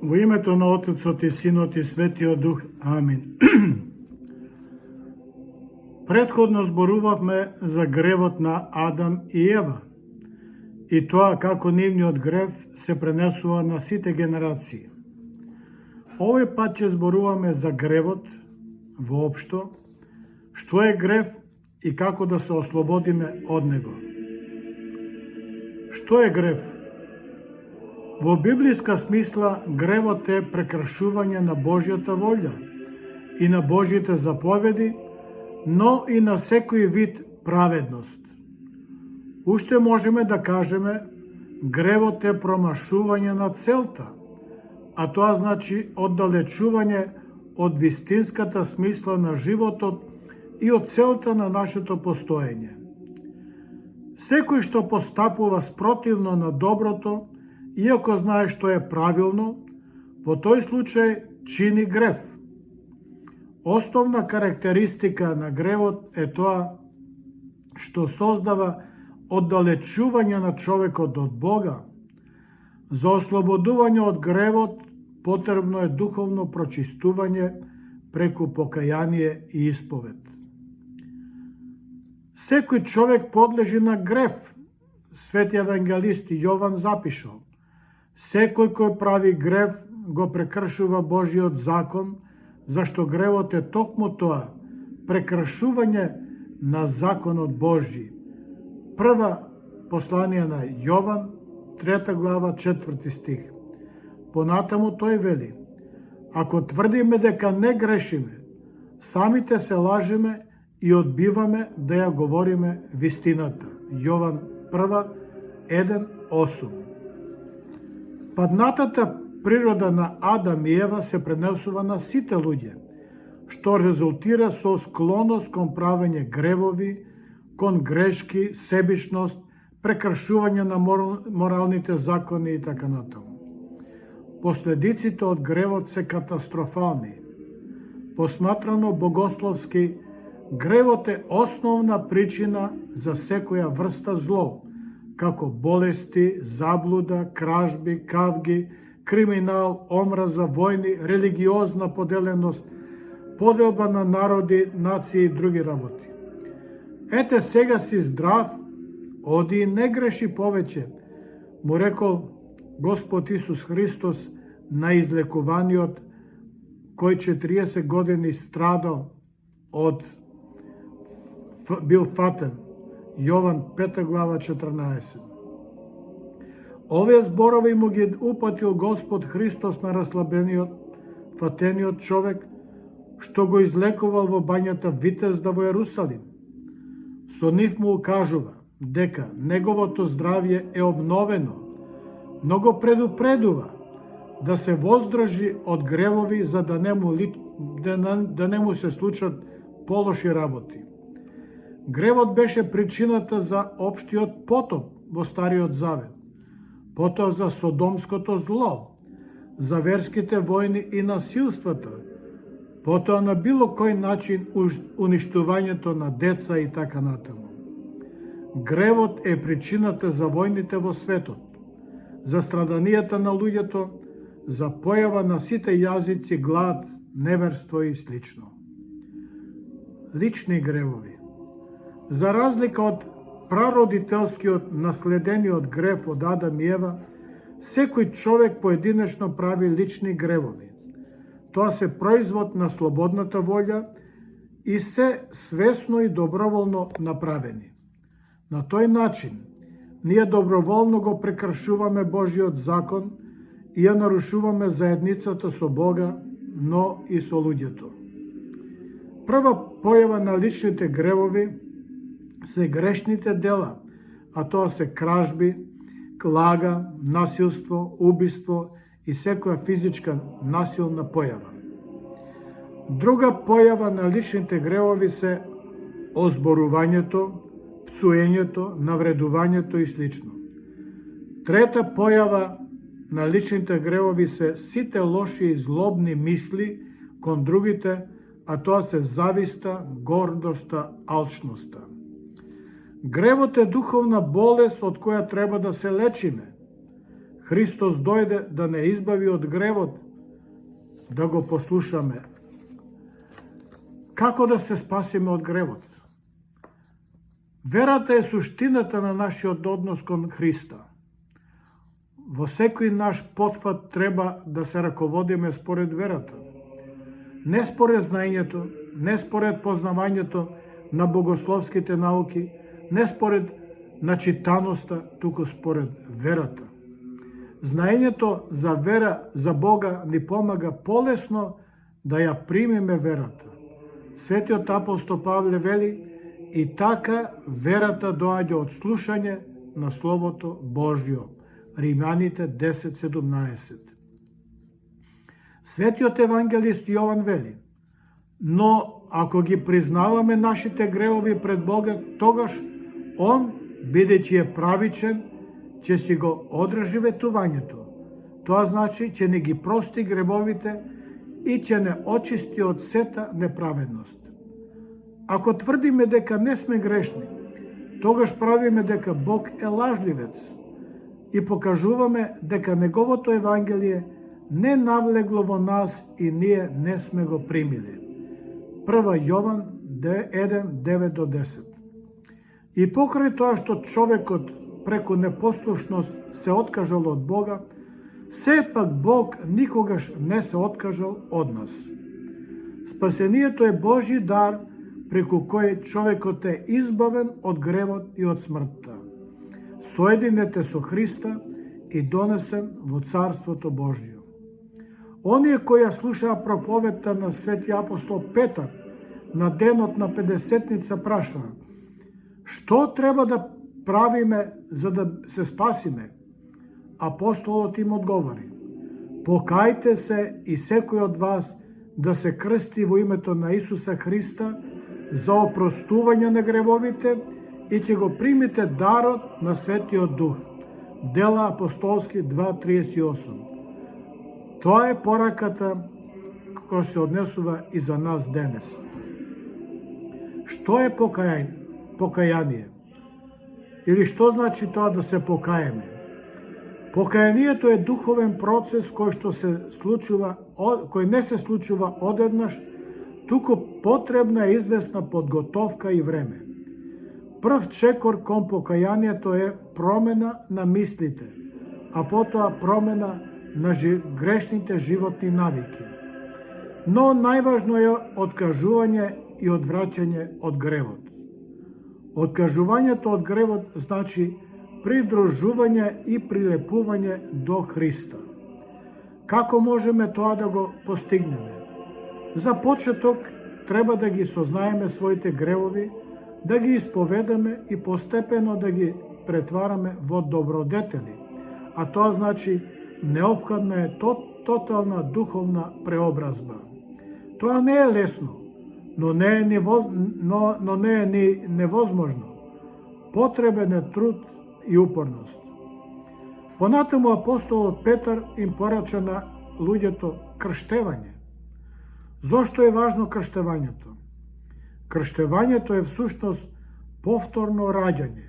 Во името на Отецот и Синот и Светиот Дух. Амин. Претходно зборувавме за гревот на Адам и Ева и тоа како нивниот грев се пренесува на сите генерации. Овој пат ќе зборуваме за гревот воопшто, што е грев и како да се ослободиме од него. Што е грев? Во библиска смисла, гревот е прекршување на Божјата волја и на Божјите заповеди, но и на секој вид праведност. Уште можеме да кажеме, гревот е промашување на целта, а тоа значи оддалечување од вистинската смисла на животот и од целта на нашето постоење. Секој што постапува спротивно на доброто, иако знае што е правилно, во тој случај чини грев. Основна карактеристика на гревот е тоа што создава оддалечување на човекот од Бога. За ослободување од гревот потребно е духовно прочистување преку покаяние и исповед. Секој човек подлежи на грев. Свети евангелист Јован запишал: секој кој прави грев го прекршува Божиот закон, зашто гревот е токму тоа, прекршување на законот Божи. Прва послание на Јован, 3 глава, 4 стих. Понатаму тој вели: ако тврдиме дека не грешиме, самите се лажеме и одбиваме да ја говориме вистината. Јован 1, 1, 8. Паднатата природа на Адам и Ева се пренесува на сите луѓе, што резултира со склоност кон правење гревови, кон грешки, себичност, прекршување на моралните закони и така натаму. Последиците од гревот се катастрофални. Посматрано богословски, гревот е основна причина за секоја врста зло, како болести, заблуда, кражби, кавги, криминал, омраза, војни, религиозна поделеност, поделба на народи, нации и други работи. Ете сега си здрав, оди и не греши повеќе, му рекол Господ Исус Христос на излекуваниот, кој 40 години страдал бил фатен. Јован 5 глава 14. Овие зборови му ги упатил Господ Христос на расслабениот, фатениот човек, што го излекувал во бањата Витезда во Ерусалим. Со нив му укажува дека неговото здравје е обновено, но го предупредува да се воздржи од гревови за да не му се случат полоши работи. Гревот беше причината за општиот потоп во Стариот Завет, потоа за содомското зло, за верските војни и насилствата, потоа на било кој начин уништувањето на деца и така натаму. Гревот е причината за војните во светот, за страданијата на луѓето, за појава на сите јазици, глад, неверство и слично. Лични гревови. За разлика од прародителскиот наследениот грев од Адам и Ева, секој човек поединечно прави лични гревови. Тоа се производ на слободната волја и се свесно и доброволно направени. На тој начин, ние доброволно го прекршуваме Божиот закон и ја нарушуваме заедницата со Бога, но и со луѓето. Прва појава на личните гревови се грешните дела, а тоа се кражби, клага, насилство, убиство и секоја физичка насилна појава. Друга појава на личните гревови се озборувањето, псуењето, навредувањето и слично. Трета појава на личните гревови се сите лоши и злобни мисли кон другите, а тоа се зависта, гордоста, алчноста. Гревот е духовна болест од која треба да се лечиме. Христос дојде да не избави од гревот, да го послушаме. Како да се спасиме од гревот? Верата е суштината на нашиот однос кон Христа. Во секој наш потфат треба да се раководиме според верата. Не според знаењето, не според познавањето на богословските науки, не според начитаноста, туку според верата. Знаењето за вера за Бога ни помага полесно да ја примиме верата. Светиот апостол Павле вели: и така верата доаѓа од слушање на Словото Божјо. Римјаните 10:17. Светиот евангелист Јован вели: но ако ги признаваме нашите гревови пред Бога, тогаш Он, бидејќи е правичен, ќе си го одржи ветувањето. Тоа значи ќе не ги прости гревовите и ќе не очисти од сета неправедност. Ако тврдиме дека не сме грешни, тогаш правиме дека Бог е лажливец и покажуваме дека Неговото Евангелие не навлегло во нас и ние не сме го примиле. 1 Јован 1:9-10. И покрај тоа што човекот преку непослушност се откажал од Бога, сепак Бог никогаш не се откажал од нас. Спасението е Божји дар преку кој човекот е избавен од гревот и од смртта. Соединете со Христа и донесен во Царството Божјо. Оние кои ја слушаа проповедта на свети апостол Петар на денот на Педесетница прашаа: што треба да правиме за да се спасиме? Апостолот им одговори: покајте се и секој од вас да се крсти во името на Исуса Христа за опростување на гревовите и ќе го примите дарот на Светиот Дух. Дела апостолски 2:38. Тоа е пораката која се однесува и за нас денес. Што е покаяние? Или што значи тоа да се покаеме? Покаянието е духовен процес кој не се случува одеднаш, туку потребна е известна подготовка и време. Прв чекор кон покаянието е промена на мислите, а потоа промена на грешните животни навики. Но најважно е откажување и одвраќање од гревот. Откажувањето од гревот значи придружување и прилепување до Христа. Како можеме тоа да го постигнеме? За почеток треба да ги сознаеме своите гревови, да ги исповедаме и постепено да ги претвараме во добродетели, а тоа значи неопходна е тотална духовна преобразба. Тоа не е лесно, но не е ни невозможно. Потребен е труд и упорност. Понатаму апостолот Петар им порача на луѓето крштевање. Зошто е важно крштевањето? Крштевањето е всушност повторно раѓање.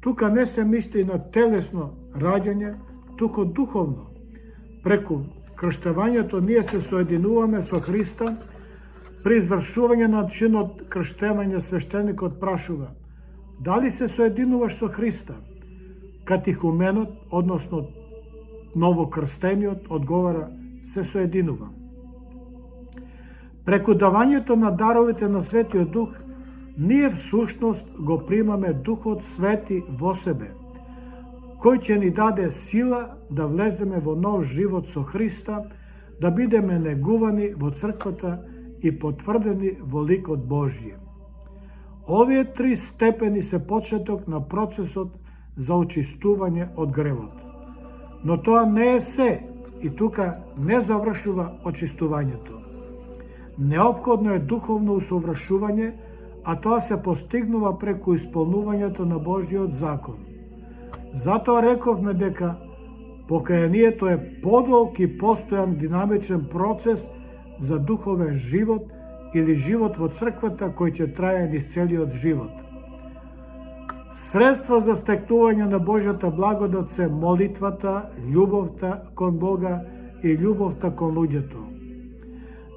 Тука не се мисли на телесно раѓање, туку духовно. Преку крштевањето ние се соединуваме со Христа. При извршување на чинот крштевање свештеникот прашува: дали се соединуваш со Христа? Катихуменот, односно новокрстениот, одговара: се соединува. Преку давањето на даровите на Светиот Дух, ние всушност го примаме Духот Свети во себе, кој ќе ни даде сила да влеземе во нов живот со Христа, да бидеме негувани во црквата и потврдени во ликот Божји. Овие три степени се почеток на процесот за очистување од гревот. Но тоа не е се и тука не завршува очистувањето. Неопходно е духовно усовршување, а тоа се постигнува преку исполнувањето на Божјиот закон. Затоа рековме дека покаянието е подолг и постојан динамичен процес за духовен живот или живот во црквата кој ќе трае низ целиот живот. Средства за стекнување на Божјата благодат се молитвата, љубовта кон Бога и љубовта кон луѓето.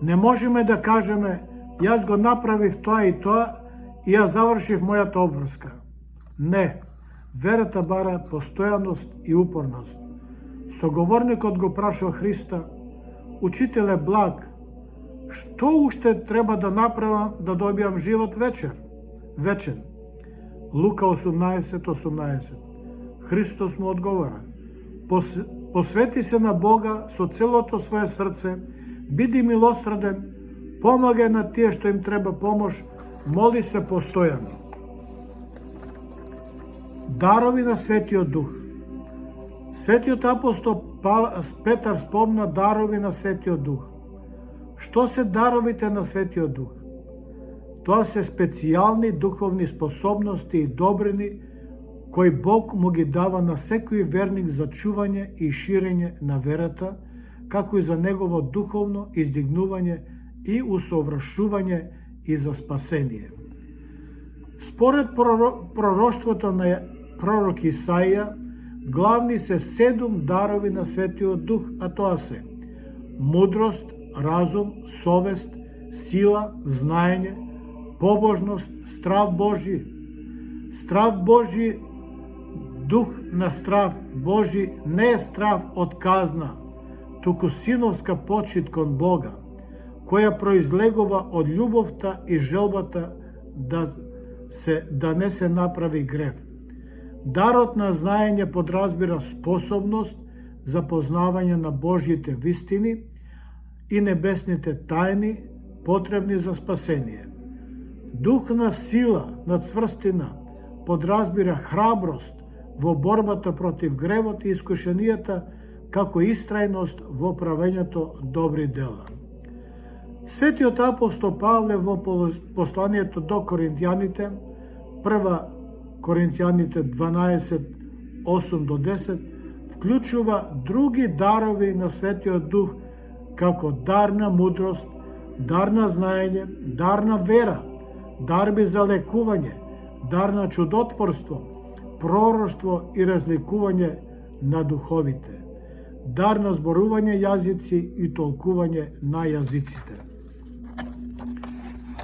Не можеме да кажеме, јас го направив тоа и ја завршив мојата обврска. Не, верата бара постојаност и упорност. Соговорникот го праша Христа, учителе благ, што уште треба да направам да добијам живот вечен? Лука 18:18. Христос му одговара, посвети се на Бога со целото свое срце, биди милосреден, помагај на тие што им треба помош, моли се постојано. Дарови на Светиот Дух. Светиот апостол Петар спомна дарови на Светиот Дух. Што се даровите на Светиот Дух? Тоа се специјални духовни способности и добрини кои Бог му ги дава на секој верник за чување и ширење на верата, како и за негово духовно издигнување и усовршување и за спасение. Според пророштвото на пророк Исаија, главни се 7 дарови на Светиот Дух, а тоа се мудрост, разум, совест, сила, знаење, побожност, страв Божи. Страв Божи, дух на страв Божи не е страв од казна, туку синовска почит кон Бога, која произлегува од љубовта и желбата да не се направи грев. Дарот на знаење подразбира способност за познавање на Божјите вистини и небесните тајни, потребни за спасение. Дух на сила, на цврстина, подразбира храброст во борбата против гревот и искушенијата, како истрајност во правењето добри дела. Светиот апостол Павле во посланието до Коринтијаните, 1 Коринтијаните 12:8-10, вклучува други дарови на Светиот Дух, како дар на мудрост, дар на знаење, дар на вера, дарби за лекување, дар на чудотворство, пророштво и разликување на духовите, дар на зборување јазици и толкување на јазиците.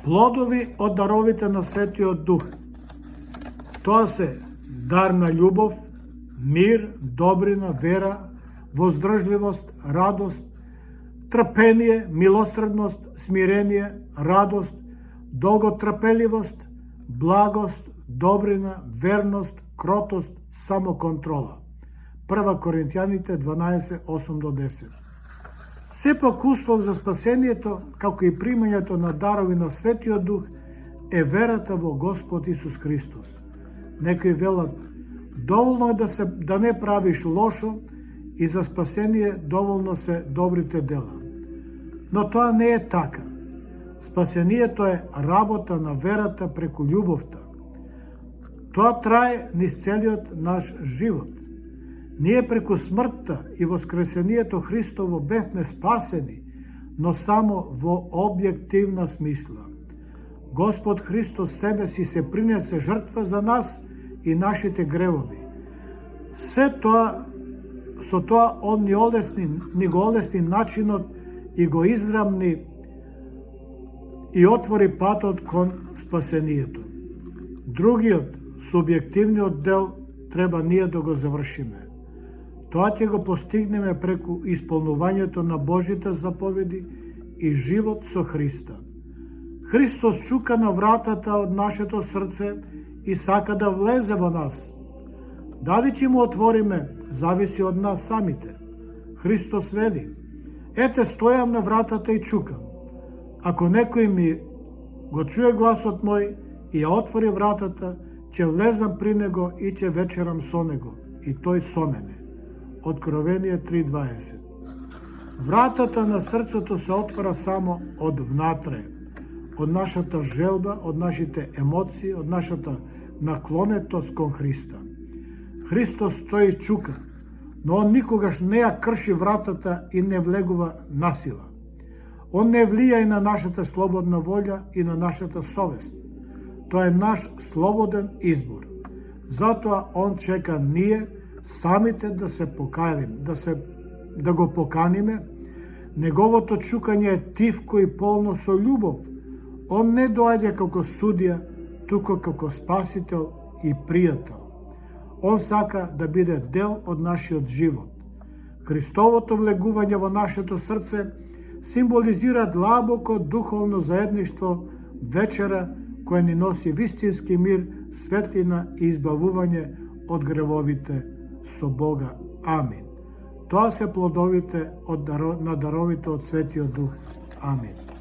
Плодови од даровите на Светиот Дух. Тоа се дар на љубов, мир, добрина, вера, воздржливост, радост, трпение, милосредност, смирение, радост, долготрпеливост, благост, добрина, верност, кротост, самоконтрола. 1 Коринтијаните 12:8-10. Сепак услов за спасението, како и примањето на дарови на Светиот Дух, е верата во Господ Исус Христос. Некои велат, доволно е да не правиш лошо и за спасение доволно се добрите дела. Но тоа не е така. Спасението е работа на верата преку љубовта. Тоа трае низ целиот наш живот. Ние преку смртта и воскресението Христово бевме спасени, но само во објективна смисла. Господ Христос себе си се принесе жртва за нас и нашите гревови. Со тоа Он ни го олесни начинот и го израмни и отвори патот кон спасението. Другиот, субјективниот дел, треба ние да го завршиме. Тоа ќе го постигнеме преку исполнувањето на Божите заповеди и живот со Христа. Христос чука на вратата од нашето срце и сака да влезе во нас. Дали ќе му отвориме, зависи од нас самите. Христос вели, ете стојам на вратата и чукам. Ако некој ми го чуе гласот мој и ја отвори вратата, ќе влезам при него и ќе вечерам со него, и тој со мене. Откровение 3:20. Вратата на срцето се отвора само од внатре, од нашата желба, од нашите емоции, од нашата наклонетост кон Христа. Христос стои и чука, но Он никогаш не ја крши вратата и не влегува насила. Он не влија и на нашата слободна волја и на нашата совест. Тоа е наш слободен избор. Затоа Он чека ние самите да се покајаме, да го поканиме. Неговото чукање е тивко и полно со љубов. Он не доаѓа како судија, туку како спасител и пријател. Он сака да биде дел од нашиот живот. Христовото влегување во нашето срце символизира длабоко духовно заедништво, вечера која ни носи вистински мир, светлина и избавување од гревовите со Бога. Амин. Тоа се плодовите на даровите од Светиот Дух. Амин.